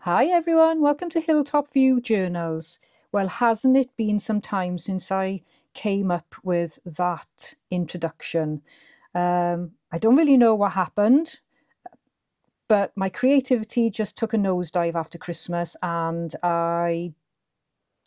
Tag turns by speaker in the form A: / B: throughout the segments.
A: Hi everyone, welcome to Hilltop View Journals. Well, hasn't it been some time since I came up with that introduction? I don't really know what happened, but my creativity just took a nosedive after Christmas and I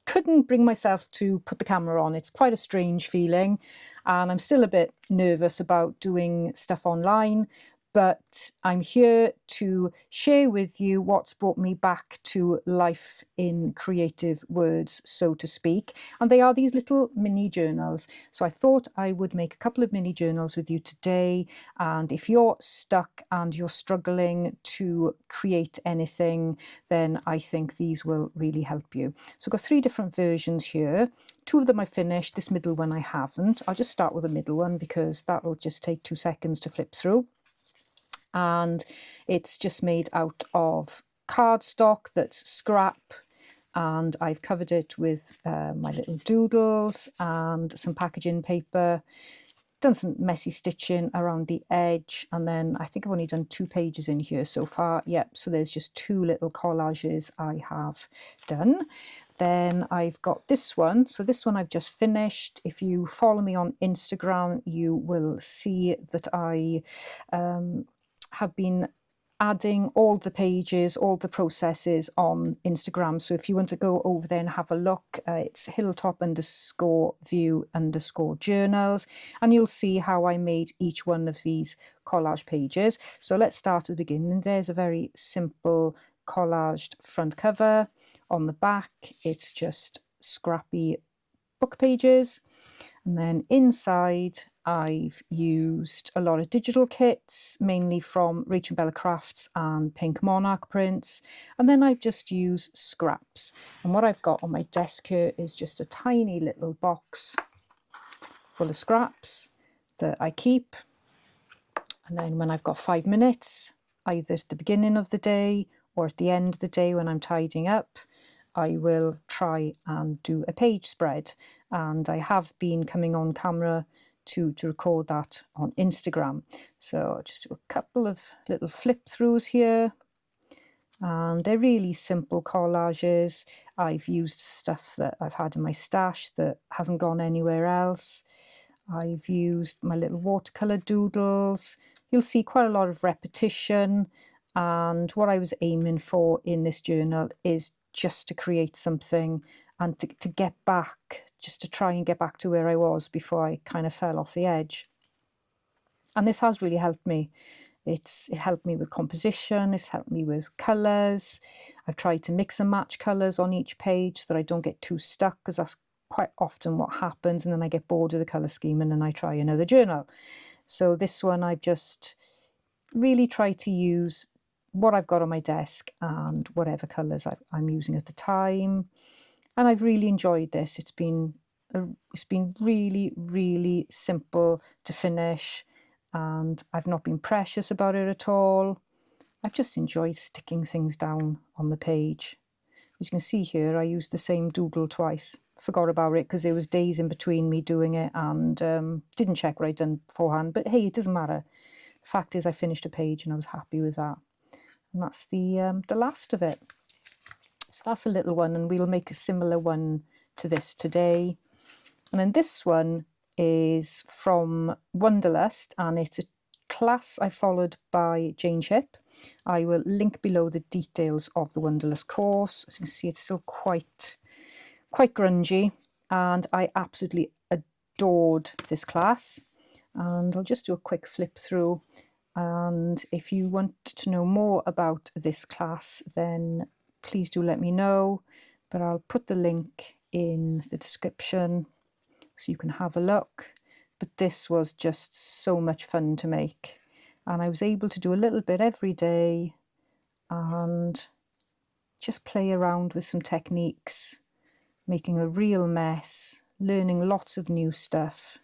A: couldn't bring myself to put the camera on. It's quite a strange feeling and I'm still a bit nervous about doing stuff online, but I'm here to share with you what's brought me back to life in creative words, so to speak. And they are these little mini journals. So I thought I would make a couple of mini journals with you today. And if you're stuck and you're struggling to create anything, then I think these will really help you. So I've got three different versions here. Two of them I finished, this middle one I haven't. I'll just start with the middle one because that will just take 2 seconds to flip through. And it's just made out of cardstock that's scrap, and I've covered it with my little doodles and some packaging paper, done some messy stitching around the edge, and then I think I've only done 2 pages in here so far. Yep, so there's just 2 little collages I have done. Then I've got this one. So this one I've just finished. If you follow me on Instagram, you will see that I have been adding all the pages, all the processes on Instagram. So if you want to go over there and have a look, it's hilltop_view_journals, and you'll see how I made each one of these collage pages. So let's start at the beginning. There's a very simple collaged front cover. On the back, it's just scrappy book pages. And then inside, I've used a lot of digital kits, mainly from Rachel Bella Crafts and Pink Monarch prints. And then I've just used scraps. And what I've got on my desk here is just a tiny little box full of scraps that I keep. And then when I've got 5 minutes, either at the beginning of the day or at the end of the day when I'm tidying up, I will try and do a page spread. And I have been coming on camera to record that on Instagram. So I'll just do a couple of little flip throughs here. And they're really simple collages. I've used stuff that I've had in my stash that hasn't gone anywhere else. I've used my little watercolour doodles. You'll see quite a lot of repetition. And what I was aiming for in this journal is just to create something and to get back, just to try and get back to where I was before I kind of fell off the edge. And this has really helped me. It helped me with composition, it's helped me with colours. I've tried to mix and match colours on each page so that I don't get too stuck, because that's quite often what happens, and then I get bored of the colour scheme and then I try another journal. So this one I've just really tried to use what I've got on my desk and whatever colours I'm using at the time. And I've really enjoyed this. It's been really, really simple to finish, and I've not been precious about it at all. I've just enjoyed sticking things down on the page. As you can see here, I used the same doodle twice. Forgot about it because there was days in between me doing it and didn't check what I'd done beforehand. But hey, it doesn't matter. The fact is I finished a page and I was happy with that. And that's the last of it. So that's a little one, and we'll make a similar one to this today. And then this one is from Wanderlust, and it's a class I followed by Jane Shipp. I will link below the details of the Wanderlust course. As you can see, it's still quite grungy, and I absolutely adored this class. And I'll just do a quick flip through. And if you want to know more about this class, then please do let me know. But I'll put the link in the description so you can have a look. But this was just so much fun to make. And I was able to do a little bit every day and just play around with some techniques, making a real mess, learning lots of new stuff,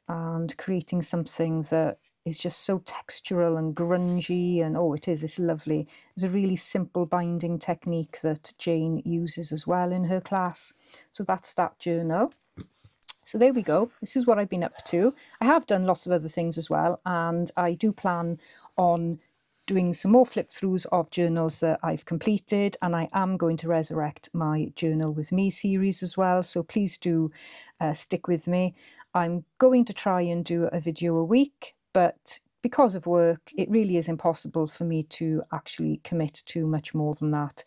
A: and creating something that is just so textural and grungy, and it's lovely. It's a really simple binding technique that Jane uses as well in her class. So that's that journal. So there we go. This is what I've been up to. I have done lots of other things as well, and I do plan on doing some more flip throughs of journals that I've completed, and I am going to resurrect my Journal with Me series as well, so please do stick with me. I'm going to try and do a video a week, but because of work, it really is impossible for me to actually commit to much more than that,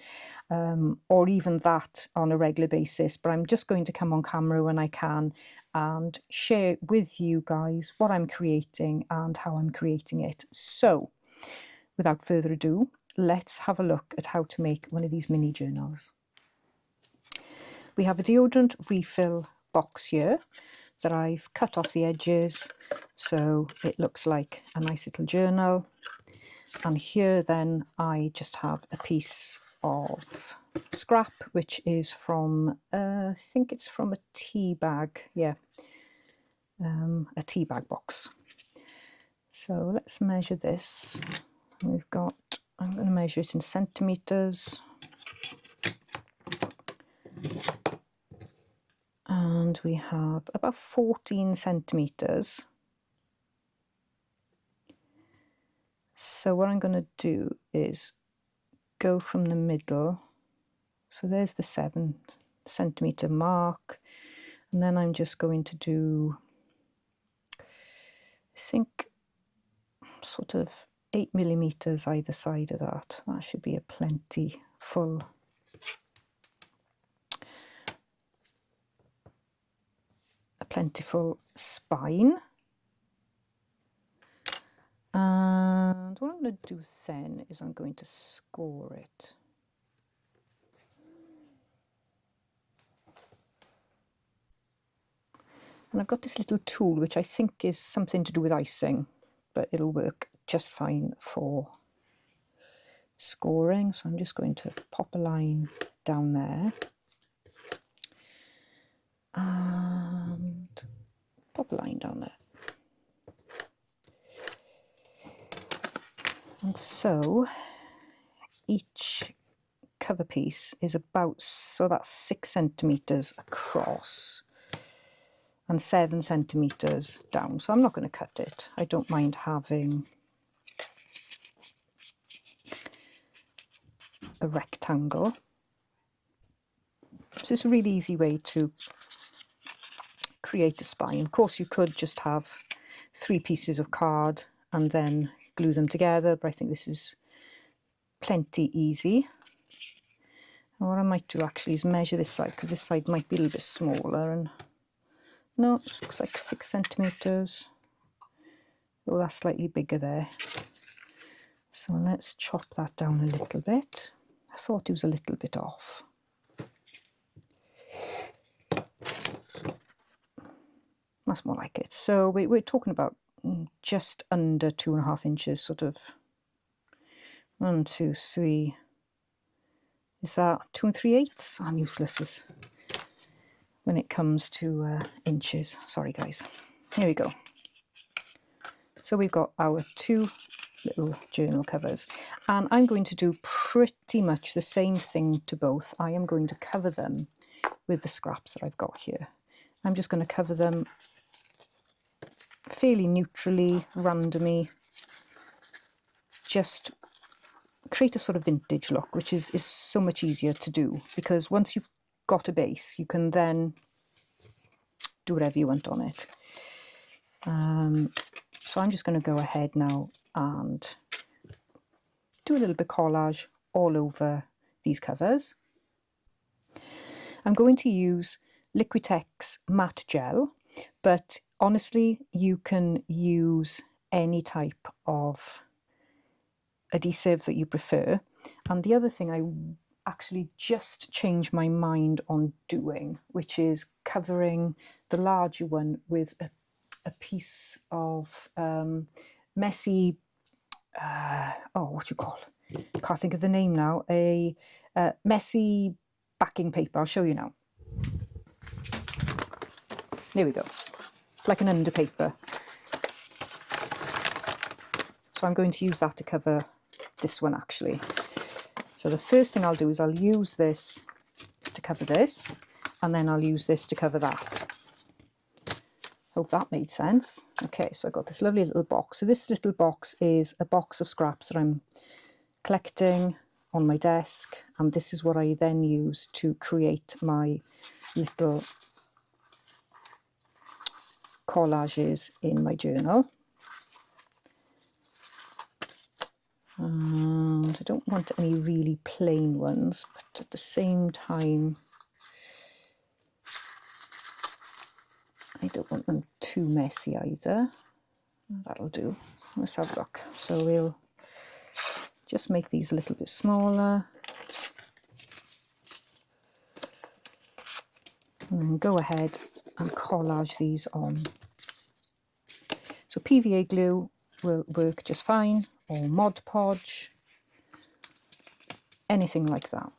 A: or even that on a regular basis. But I'm just going to come on camera when I can and share with you guys what I'm creating and how I'm creating it. So, without further ado, let's have a look at how to make one of these mini journals. We have a deodorant refill box here that I've cut off the edges so it looks like a nice little journal. And here then I just have a piece of scrap, which is from, I think it's from a tea bag, yeah, a tea bag box. So let's measure this. We've got, I'm going to measure it in centimetres. And we have about 14 centimetres. So what I'm going to do is go from the middle. So there's the 7 centimetre mark. And then I'm just going to do, I think, sort of 8 millimetres either side of that. That should be a plentiful spine. And what I'm going to do then is I'm going to score it. And I've got this little tool which I think is something to do with icing, but it'll work just fine for scoring. So I'm just going to pop a line down there and pop a line down there. And so each cover piece is about, so that's 6 centimetres across and 7 centimetres down. So I'm not going to cut it. I don't mind having a rectangle. So it's a really easy way to create a spine. Of course, you could just have 3 pieces of card and then glue them together, but I think this is plenty easy. And what I might do actually is measure this side, because this side might be a little bit smaller. And no, it looks like 6 centimetres. Oh, that's slightly bigger there. So let's chop that down a little bit. I thought it was a little bit off. That's more like it. So we're talking about just under 2.5 inches, sort of 1, 2, 3. Is that 2 3/8? I'm useless when it comes to inches. Sorry, guys. Here we go. So we've got our 2 little journal covers, and I'm going to do pretty much the same thing to both. I am going to cover them with the scraps that I've got here. I'm just going to cover them fairly neutrally, randomly, just create a sort of vintage look, which is so much easier to do, because once you've got a base, you can then do whatever you want on it. So I'm just going to go ahead now and do a little bit of collage all over these covers. I'm going to use Liquitex matte gel, but honestly, you can use any type of adhesive that you prefer. And the other thing I actually just changed my mind on doing, which is covering the larger one with a piece of messy, what do you call it? I can't think of the name now. A messy backing paper. I'll show you now. There we go. Like an underpaper. So I'm going to use that to cover this one actually. So the first thing I'll do is I'll use this to cover this, and then I'll use this to cover that. Hope that made sense. Okay, so I got this lovely little box. So this little box is a box of scraps that I'm collecting on my desk, and this is what I then use to create my little collages in my journal. And I don't want any really plain ones, but at the same time I don't want them too messy either. That'll do. Let's have a look. So we'll just make these a little bit smaller and then go ahead and collage these on. So PVA glue will work just fine, or Mod Podge, anything like that.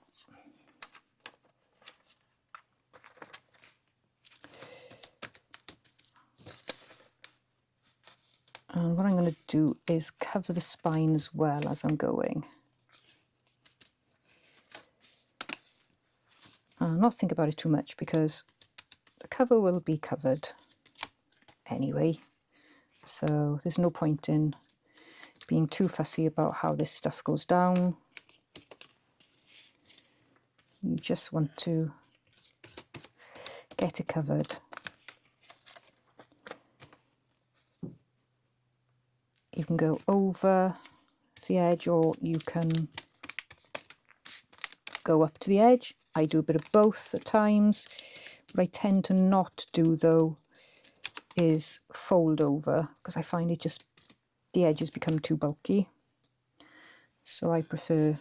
A: And what I'm going to do is cover the spine as well as I'm going. And not think about it too much because the cover will be covered anyway. So there's no point in being too fussy about how this stuff goes down. You just want to get it covered. You can go over the edge or you can go up to the edge. I do a bit of both at times. What I tend to not do though is fold over, because I find it just, the edges become too bulky. So I prefer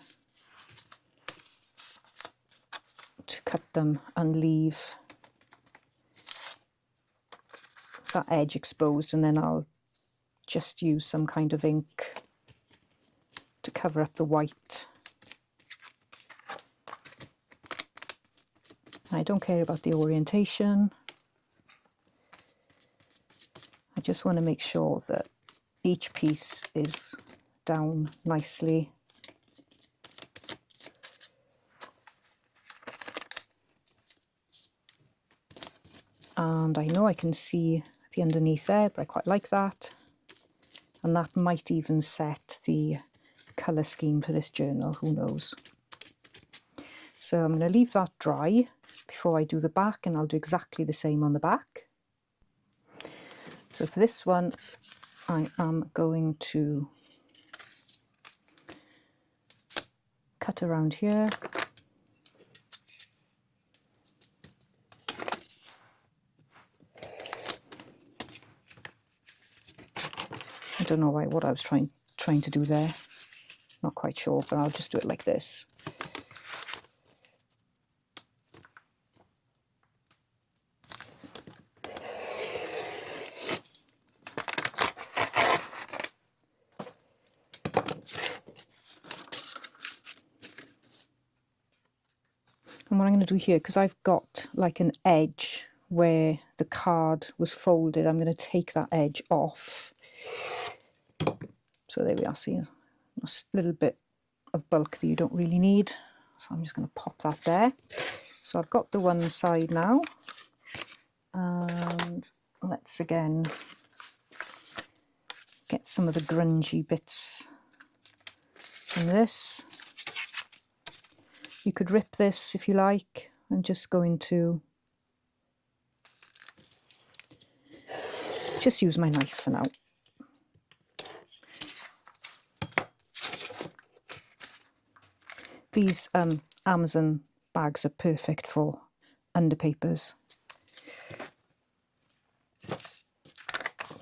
A: to cut them and leave that edge exposed, and then I'll just use some kind of ink to cover up the white. I don't care about the orientation. I just want to make sure that each piece is down nicely. And I know I can see the underneath there, but I quite like that. And that might even set the colour scheme for this journal, who knows. So I'm going to leave that dry before I do the back, and I'll do exactly the same on the back. So for this one, I am going to cut around here. I don't know what I was trying to do there. Not quite sure, but I'll just do it like this. And what I'm going to do here, because I've got like an edge where the card was folded, I'm going to take that edge off. So there we are, see a little bit of bulk that you don't really need. So I'm just going to pop that there. So I've got the one side now. And let's again get some of the grungy bits from this. You could rip this if you like. I'm just going to just use my knife for now. These Amazon bags are perfect for underpapers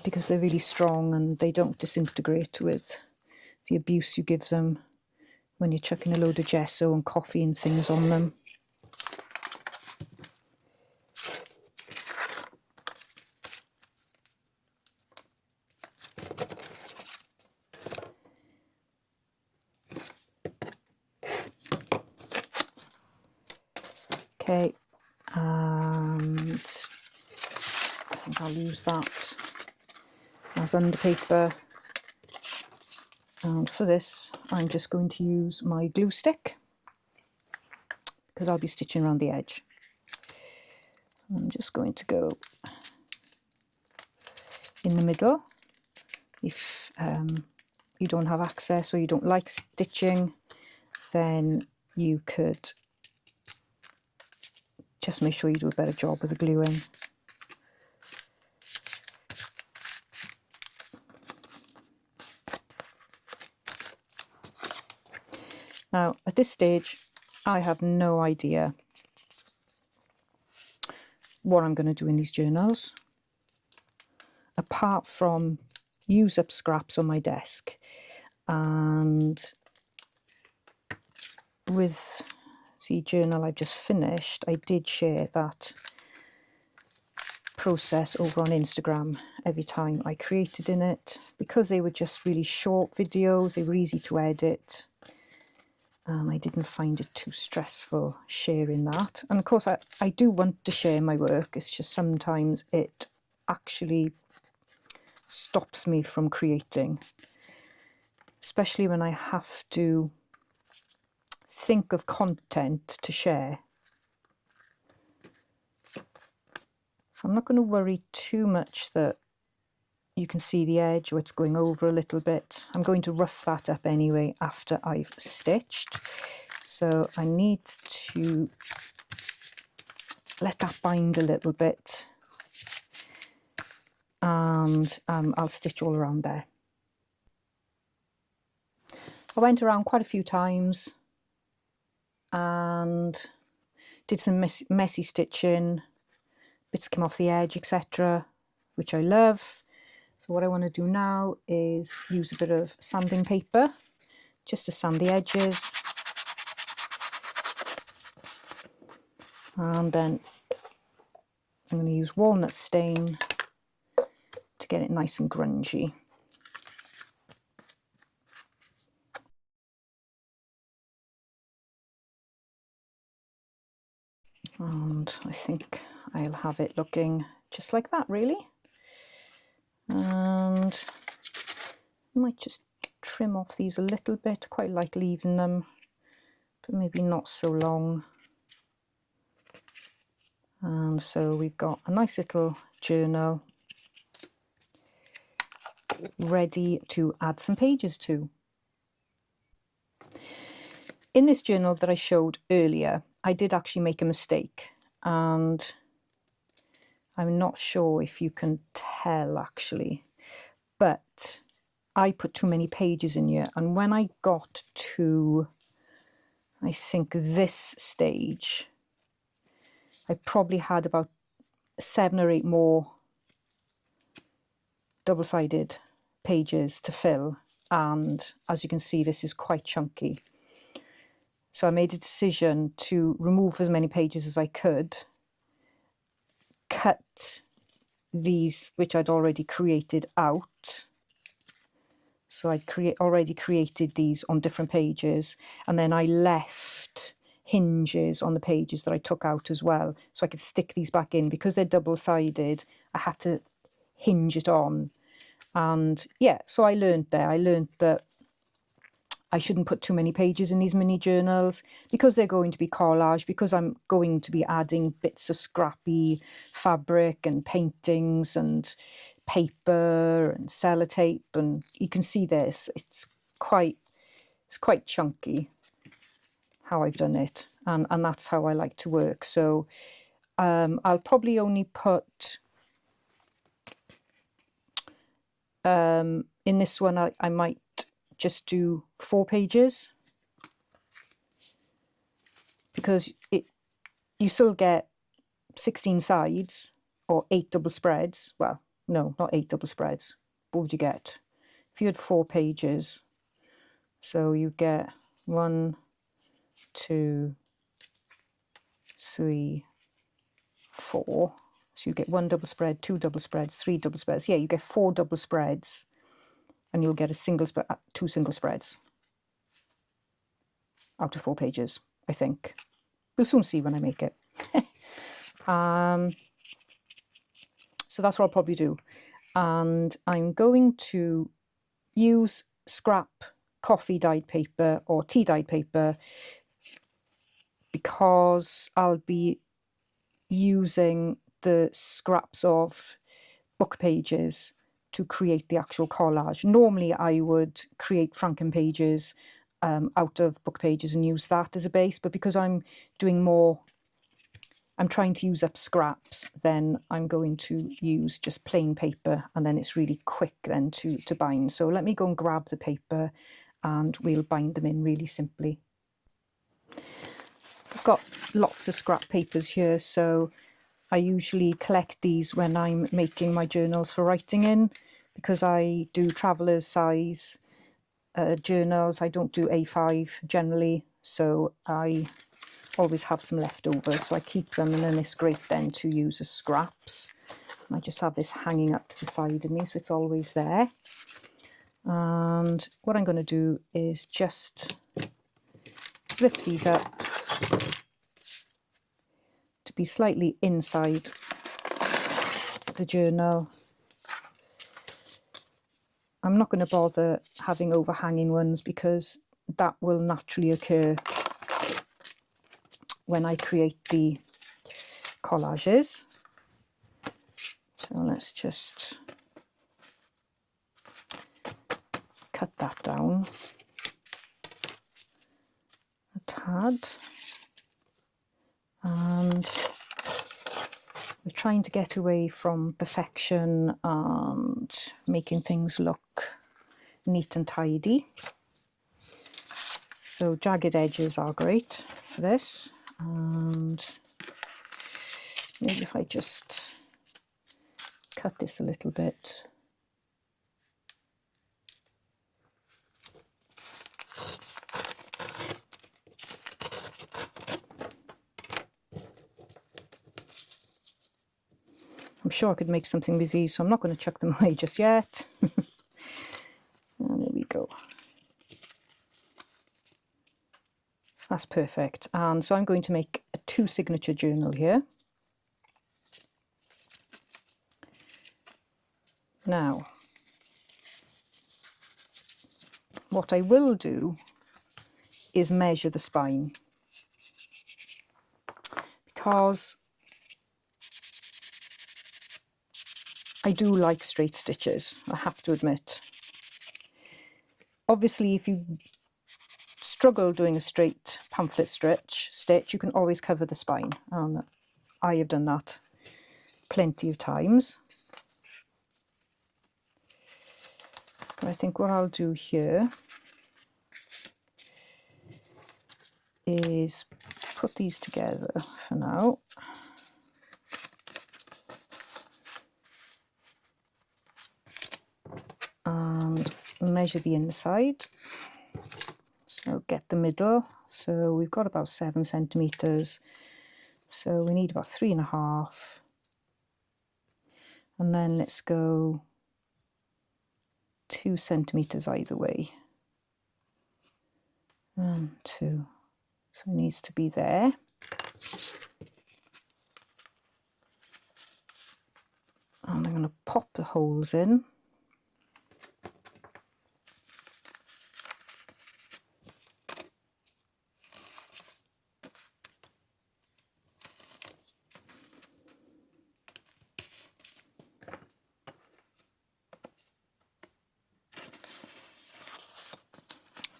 A: because they're really strong and they don't disintegrate with the abuse you give them when you're chucking a load of gesso and coffee and things on them. Okay, and I think I'll use that as underpaper. And for this, I'm just going to use my glue stick because I'll be stitching around the edge. I'm just going to go in the middle. If you don't have access or you don't like stitching, then you could just make sure you do a better job with the gluing. Now, at this stage, I have no idea what I'm going to do in these journals, apart from use up scraps on my desk. And with the journal I've just finished, I did share that process over on Instagram every time I created in it, because they were just really short videos, they were easy to edit. I didn't find it too stressful sharing that. And of course, I do want to share my work. It's just sometimes it actually stops me from creating, especially when I have to think of content to share. So I'm not going to worry too much that you can see the edge or it's going over a little bit. I'm going to rough that up anyway after I've stitched. So I need to let that bind a little bit, and I'll stitch all around there. I went around quite a few times and did some messy stitching, bits came off the edge, etc., which I love. So what I want to do now is use a bit of sanding paper just to sand the edges, and then I'm going to use walnut stain to get it nice and grungy. And I think I'll have it looking just like that, really. And I might just trim off these a little bit. Quite like leaving them, but maybe not so long. And so we've got a nice little journal ready to add some pages to. In this journal that I showed earlier, I did actually make a mistake, and I'm not sure if you can tell actually, but I put too many pages in here, and when I got to, I think, this stage, I probably had about 7 or 8 more double-sided pages to fill, and as you can see, this is quite chunky. So I made a decision to remove as many pages as I could, cut these which I'd already created out. So I'd already created these on different pages, and then I left hinges on the pages that I took out as well, so I could stick these back in. Because they're double-sided, I had to hinge it on. And yeah, so I learned that I shouldn't put too many pages in these mini journals, because they're going to be collage, because I'm going to be adding bits of scrappy fabric and paintings and paper and sellotape, and you can see this, it's quite chunky how I've done it, and that's how I like to work. So I'll probably only put in this one I might just do 4 pages, because you still get 16 sides or 8 double spreads. Well, no, not 8 double spreads. What would you get if you had 4 pages? So you get 1, 2, 3, 4. So you get 1 double spread, 2 double spreads, 3 double spreads. Yeah, you get 4 double spreads, and you'll get a single 2 single spreads out of 4 pages, I think. We'll soon see when I make it. So that's what I'll probably do. And I'm going to use scrap coffee dyed paper or tea dyed paper, because I'll be using the scraps of book pages to create the actual collage. Normally I would create Franken pages out of book pages and use that as a base, but because I'm doing more, I'm trying to use up scraps, then I'm going to use just plain paper, and then it's really quick then to bind. So let me go and grab the paper and we'll bind them in really simply. I've got lots of scrap papers here, so I usually collect these when I'm making my journals for writing in, because I do traveller's size journals. I don't do A5 generally, so I always have some leftovers, so I keep them, and then it's great then to use as scraps. And I just have this hanging up to the side of me, so it's always there. And what I'm going to do is just flip these up to be slightly inside the journal. I'm not going to bother having overhanging ones because that will naturally occur when I create the collages. So let's just cut that down a tad. And we're trying to get away from perfection and making things look neat and tidy. So jagged edges are great for this. And maybe if I just cut this a little bit. I'm sure I could make something with these, so I'm not going to chuck them away just yet. And there we go. So that's perfect. And so I'm going to make a 2 signature journal here. Now, what I will do is measure the spine, because I do like straight stitches, I have to admit. Obviously, if you struggle doing a straight pamphlet stitch, you can always cover the spine. And I have done that plenty of times. But I think what I'll do here is put these together for now. And measure the inside. So get the middle. So we've got about 7 centimetres. So we need about 3.5. And then let's go 2 centimetres either way. And 2. So it needs to be there. And I'm going to pop the holes in.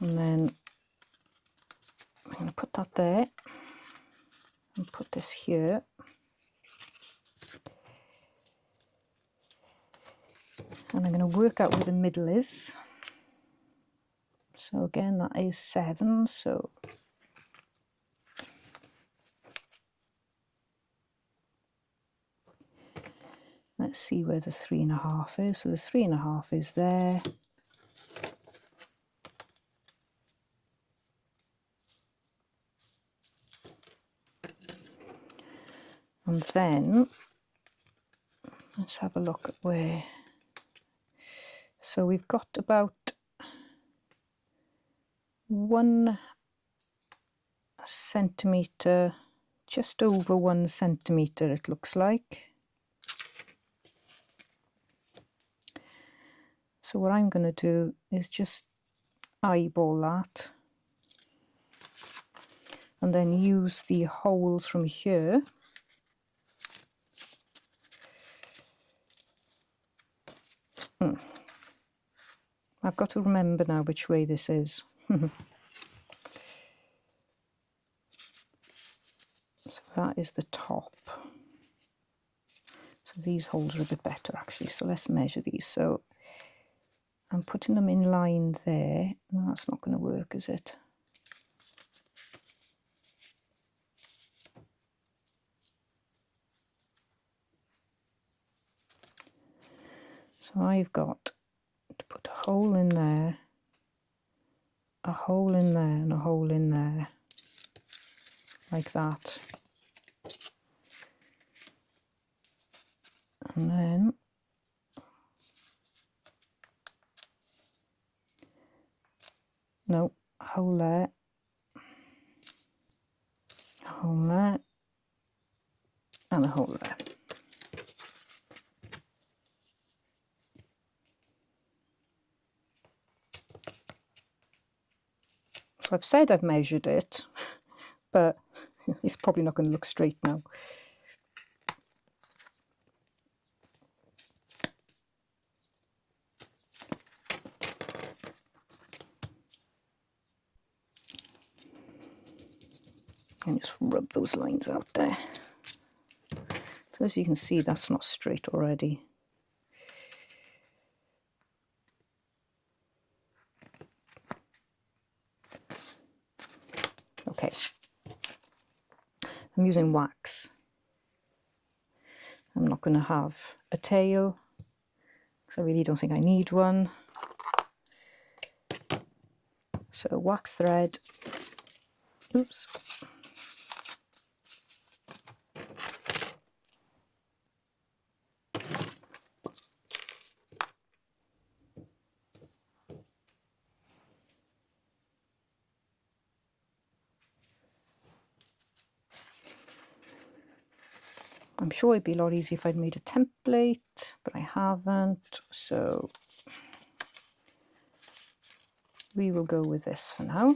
A: And then I'm going to put that there and put this here. And I'm going to work out where the middle is. So again, that is 7. So let's see where the 3.5 is. So the 3.5 is there. And then let's have a look at where. So we've got about 1 centimetre, just over 1 centimetre it looks like. So what I'm going to do is just eyeball that and then use the holes from here I've got to remember now which way this is. So that is the top. So these holes are a bit better actually, so let's measure these. So I'm putting them in line there. No, that's not going to work, is it? So I've got to put a hole in there, a hole in there, and a hole in there, like that. And then no, a hole there, a hole there, and a hole there. So I've said I've measured it, but it's probably not going to look straight now. And just rub those lines out there. So as you can see, that's not straight already. Okay, I'm using wax. I'm not going to have a tail because I really don't think I need one. So wax thread, oops. I'm sure it'd be a lot easier if I'd made a template, but I haven't, so we will go with this for now.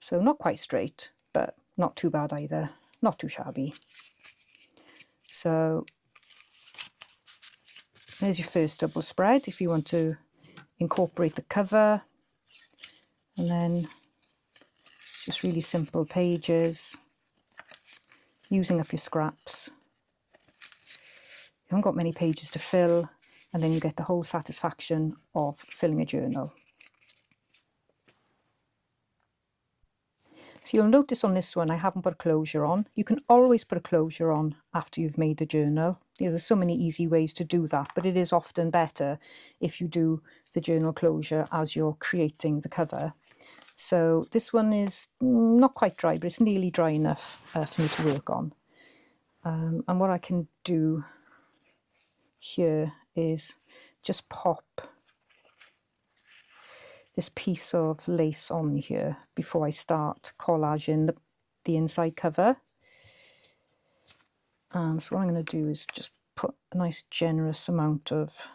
A: So not quite straight, but not too bad either, not too shabby. So there's your first double spread if you want to incorporate the cover, and then just really simple pages, using up your scraps. You haven't got many pages to fill, and then you get the whole satisfaction of filling a journal. So you'll notice on this one I haven't put a closure on. You can always put a closure on after you've made the journal. You know, there's so many easy ways to do that, but it is often better if you do the journal closure as you're creating the cover. So this one is not quite dry, but it's nearly dry enough for me to work on. And what I can do here is just pop this piece of lace on here before I start collaging the inside cover. And so what I'm going to do is just put a nice generous amount of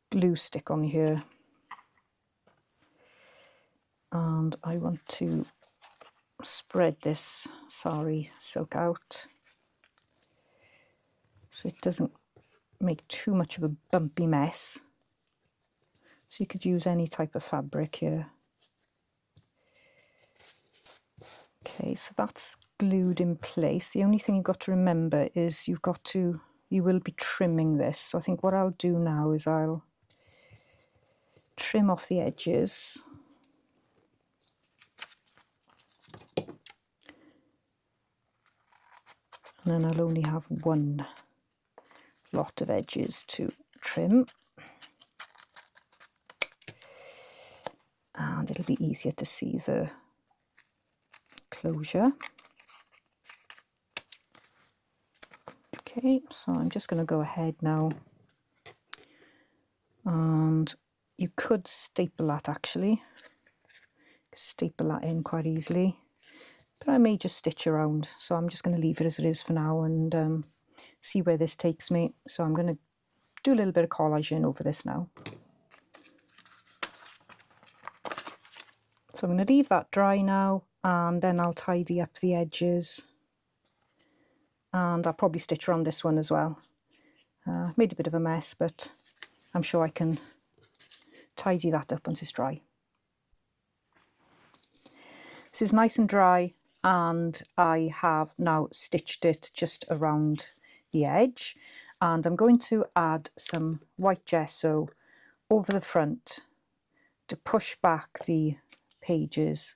A: glue stick on here. And I want to spread this sari silk out so it doesn't make too much of a bumpy mess. So you could use any type of fabric here. Okay, so that's glued in place. The only thing you've got to remember is you will be trimming this. So I think what I'll do now is I'll trim off the edges. And then I'll only have one lot of edges to trim. and it'll be easier to see the closure. Okay, so I'm just going to go ahead now, and you could staple that actually, staple that in quite easily, but I may just stitch around, so I'm just going to leave it as it is for now and see where this takes me. So I'm going to do a little bit of collaging over this now. So I'm going to leave that dry now, and then I'll tidy up the edges, and I'll probably stitch around this one as well. Made a bit of a mess, but I'm sure I can tidy that up once it's dry. This is nice and dry, and I have now stitched it just around the edge, and I'm going to add some white gesso over the front to push back the pages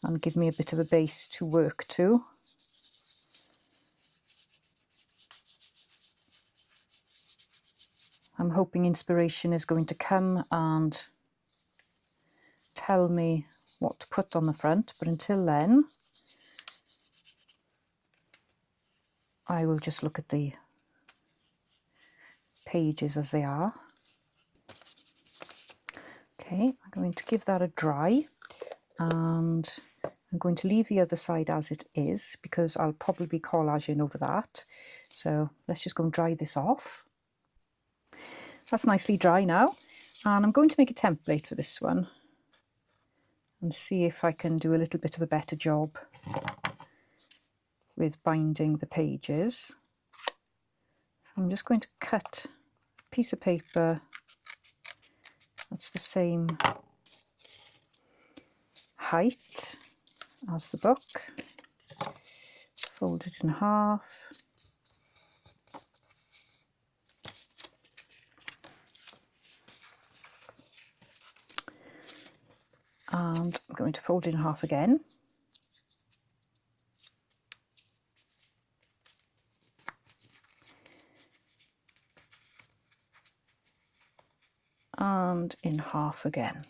A: and give me a bit of a base to work to. I'm hoping inspiration is going to come and tell me what to put on the front, but until then I will just look at the pages as they are. Okay, I'm going to give that a dry, and I'm going to leave the other side as it is because I'll probably be collaging over that. So let's just go and dry this off. That's nicely dry now, and I'm going to make a template for this one and see if I can do a little bit of a better job with binding the pages. I'm just going to cut a piece of paper that's the same height as the book, fold it in half, and I'm going to fold it in half again. And in half again.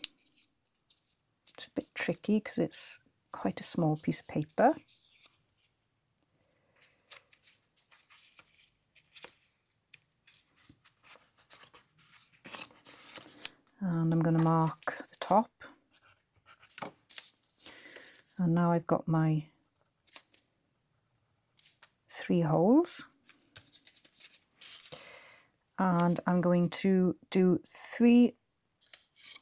A: It's a bit tricky because it's quite a small piece of paper. And I'm going to mark the top. And now I've got my 3 holes. And I'm going to do 3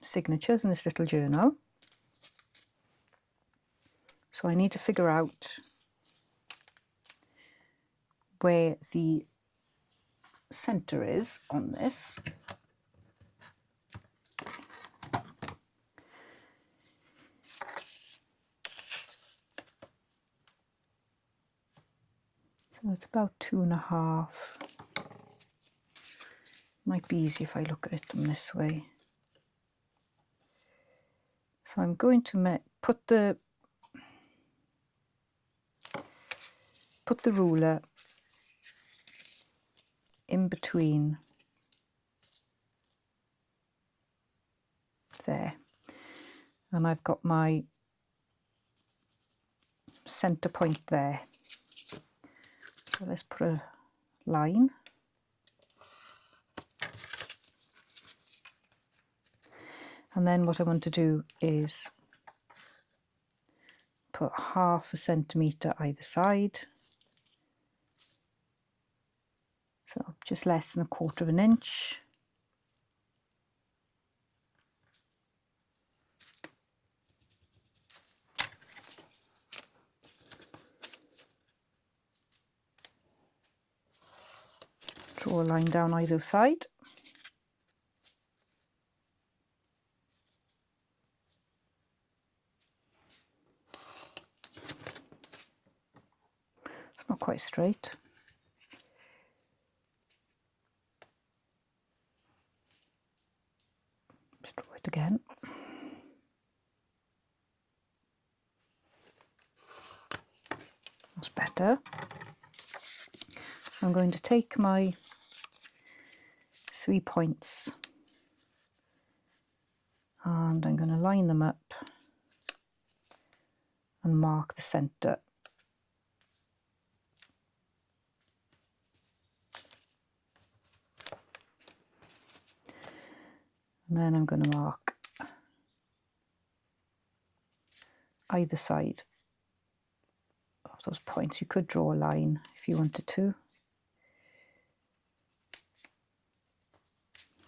A: signatures in this little journal. So I need to figure out where the centre is on this. So it's about 2.5. Might be easy if I look at it from this way. So I'm going to put the ruler in between there, and I've got my centre point there. So let's put a line. And then what I want to do is put 1/2 centimetre either side. So just less than 1/4 inch. Draw a line down either side. It's not quite straight. Let's draw it again. That's better. So I'm going to take my 3 points and I'm going to line them up and mark the centre. And then I'm going to mark either side of those points. You could draw a line if you wanted to.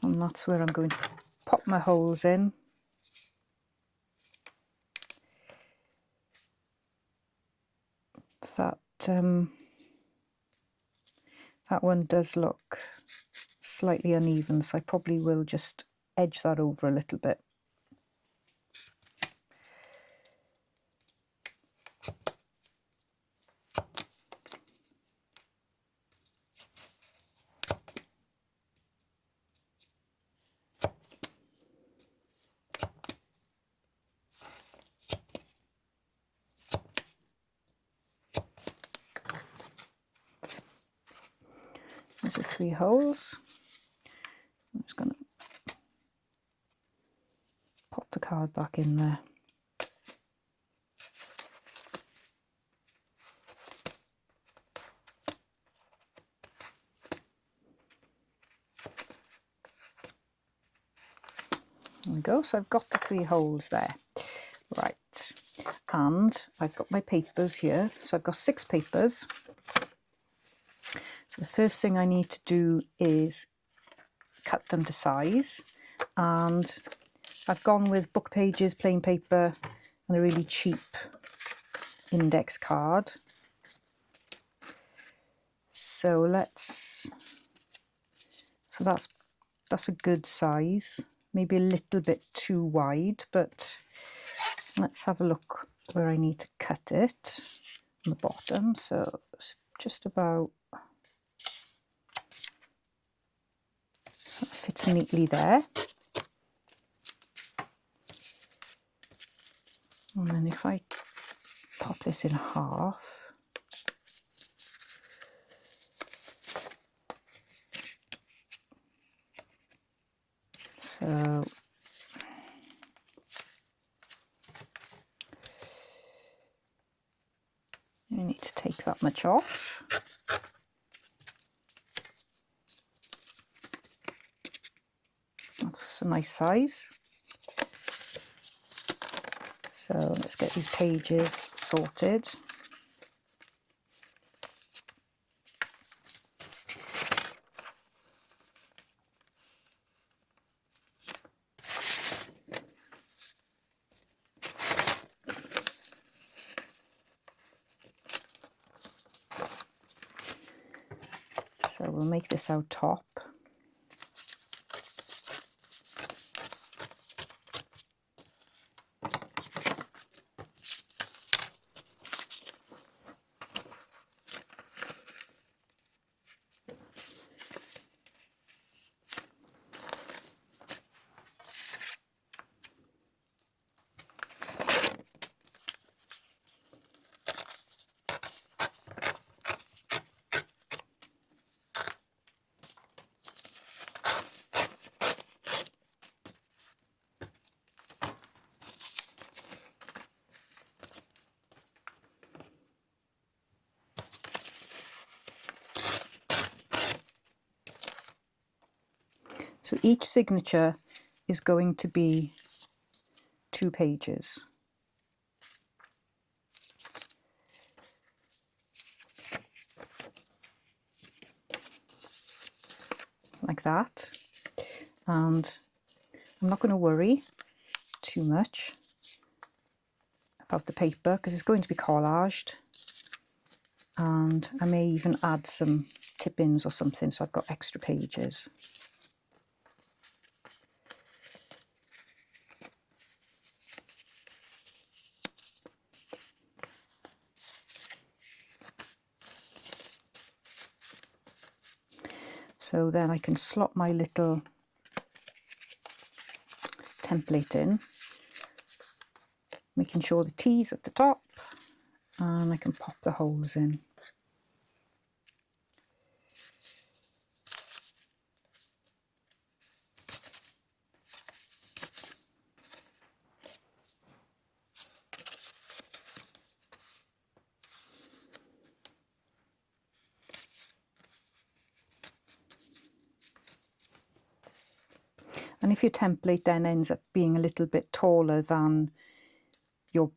A: And that's where I'm going to pop my holes in. That one does look slightly uneven, so I probably will just edge that over a little bit. There's the 3 holes. I'm just going to pop the card back in there. There we go, so I've got the 3 holes there. Right, and I've got my papers here. So I've got 6 papers. So the first thing I need to do is cut them to size, and I've gone with book pages, plain paper, and a really cheap index card. So that's a good size, maybe a little bit too wide, but let's have a look where I need to cut it on the bottom. So it's just about, that fits neatly there. And then if I pop this in half, so you need to take that much off. That's a nice size. So let's get these pages sorted. So we'll make this our top. So each signature is going to be 2 pages. Like that. And I'm not going to worry too much about the paper because it's going to be collaged, and I may even add some tip-ins or something so I've got extra pages. So then I can slot my little template in, making sure the T's at the top, and I can pop the holes in. And if your template then ends up being a little bit taller than your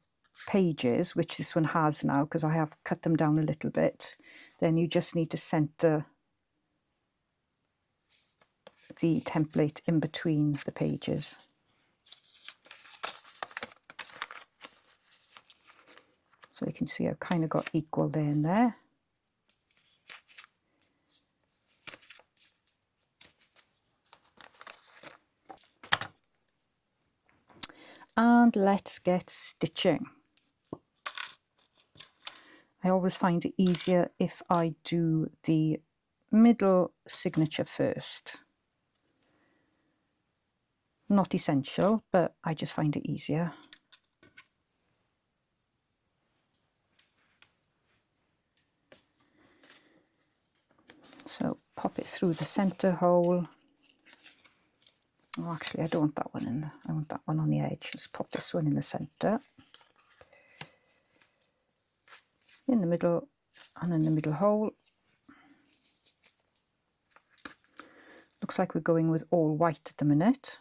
A: pages, which this one has now because I have cut them down a little bit, then you just need to centre the template in between the pages. So you can see I've kind of got equal there and there. And let's get stitching. I always find it easier if I do the middle signature first. Not essential, but I just find it easier. So pop it through the centre hole. Oh, actually, I don't want that one in. I want that one on the edge. Let's pop this one in the centre. In the middle and in the middle hole. Looks like we're going with all white at the minute.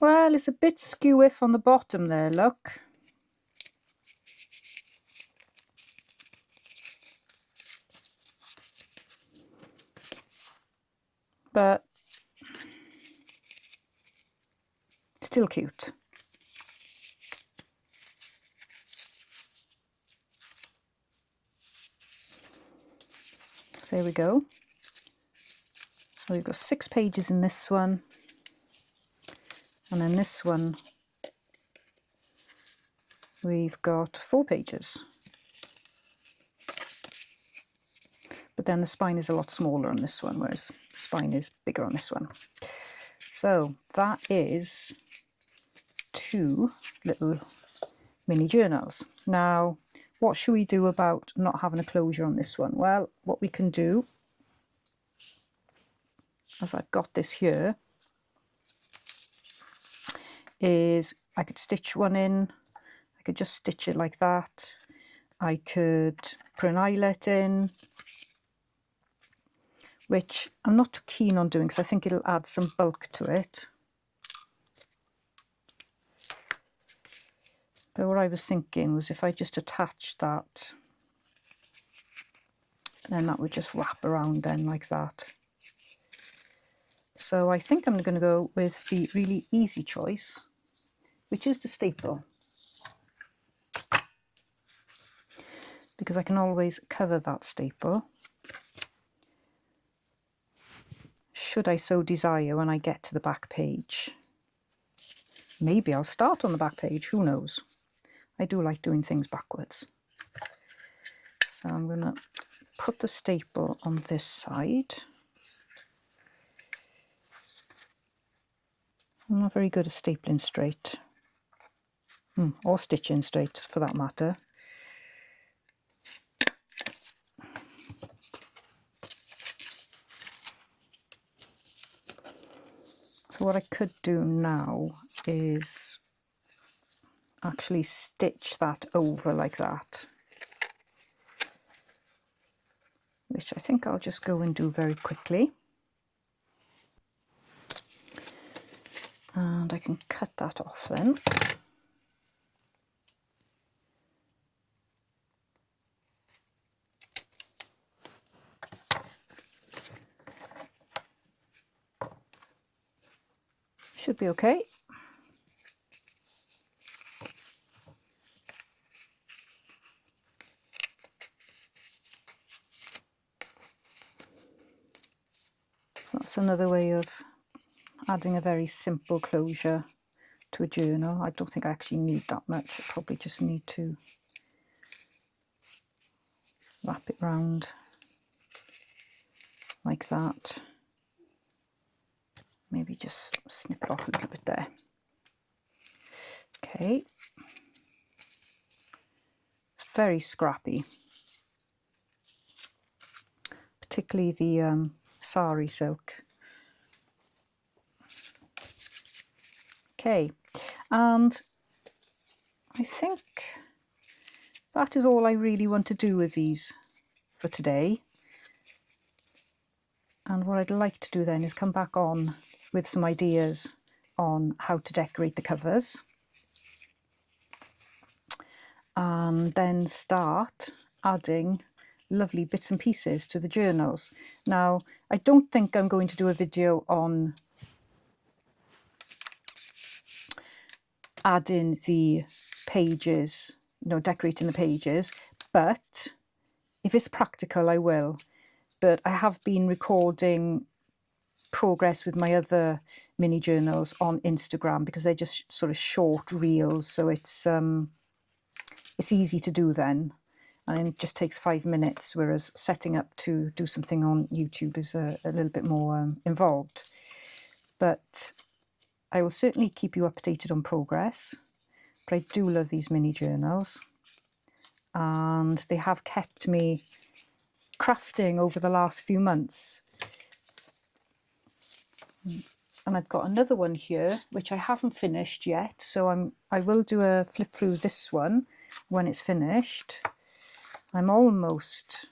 A: Well, it's a bit skew-iff on the bottom there, look. But still cute. There we go. So we've got 6 pages in this one. And then this one, we've got 4 pages. But then the spine is a lot smaller on this one, whereas the spine is bigger on this one. So that is 2 little mini journals. Now, what should we do about not having a closure on this one? Well, what we can do, as I've got this here, is I could stitch one in. I could just stitch it like that. I could put an eyelet in, which I'm not too keen on doing because I think it'll add some bulk to it. But what I was thinking was if I just attach that, then that would just wrap around then like that. So I think I'm going to go with the really easy choice, which is to staple. Because I can always cover that staple, should I so desire when I get to the back page. Maybe I'll start on the back page, who knows. I do like doing things backwards. So I'm going to put the staple on this side. I'm not very good at stapling straight, or stitching straight for that matter. So what I could do now is actually stitch that over like that, which I think I'll just go and do very quickly. And I can cut that off then. Should be okay. So that's another way of adding a very simple closure to a journal. I don't think I actually need that much. I probably just need to wrap it round like that. Maybe just snip it off a little bit there. Okay. It's very scrappy, particularly the sari silk. Okay, and I think that is all I really want to do with these for today. And what I'd like to do then is come back on with some ideas on how to decorate the covers, and then start adding lovely bits and pieces to the journals. Now, I don't think I'm going to do a video on adding the pages, decorating the pages, but if it's practical, I will. But I have been recording progress with my other mini journals on Instagram because they're just sort of short reels, so it's easy to do then, and it just takes 5 minutes, whereas setting up to do something on YouTube is a little bit more involved. But I will certainly keep you updated on progress. But I do love these mini journals, and they have kept me crafting over the last few months. And I've got another one here which I haven't finished yet, so I will do a flip through this one when it's finished. I'm almost,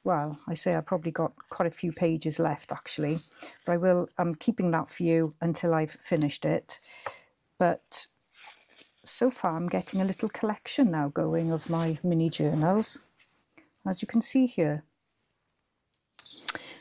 A: well, I say I've probably got quite a few pages left actually, but I'm keeping that for you until I've finished it. But so far I'm getting a little collection now going of my mini journals, as you can see here.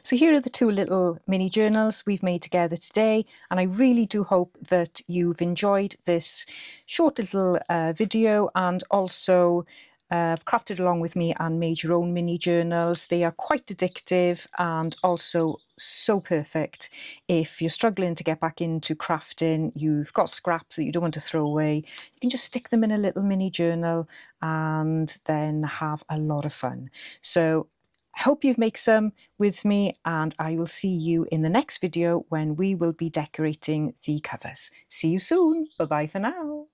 A: So here are the two little mini journals we've made together today, and I really do hope that you've enjoyed this short little video, and also crafted along with me and made your own mini journals. They are quite addictive and also so perfect if you're struggling to get back into crafting, you've got scraps that you don't want to throw away. You can just stick them in a little mini journal and then have a lot of fun. So I hope you make some with me, and I will see you in the next video when we will be decorating the covers. See you soon. Bye-bye for now.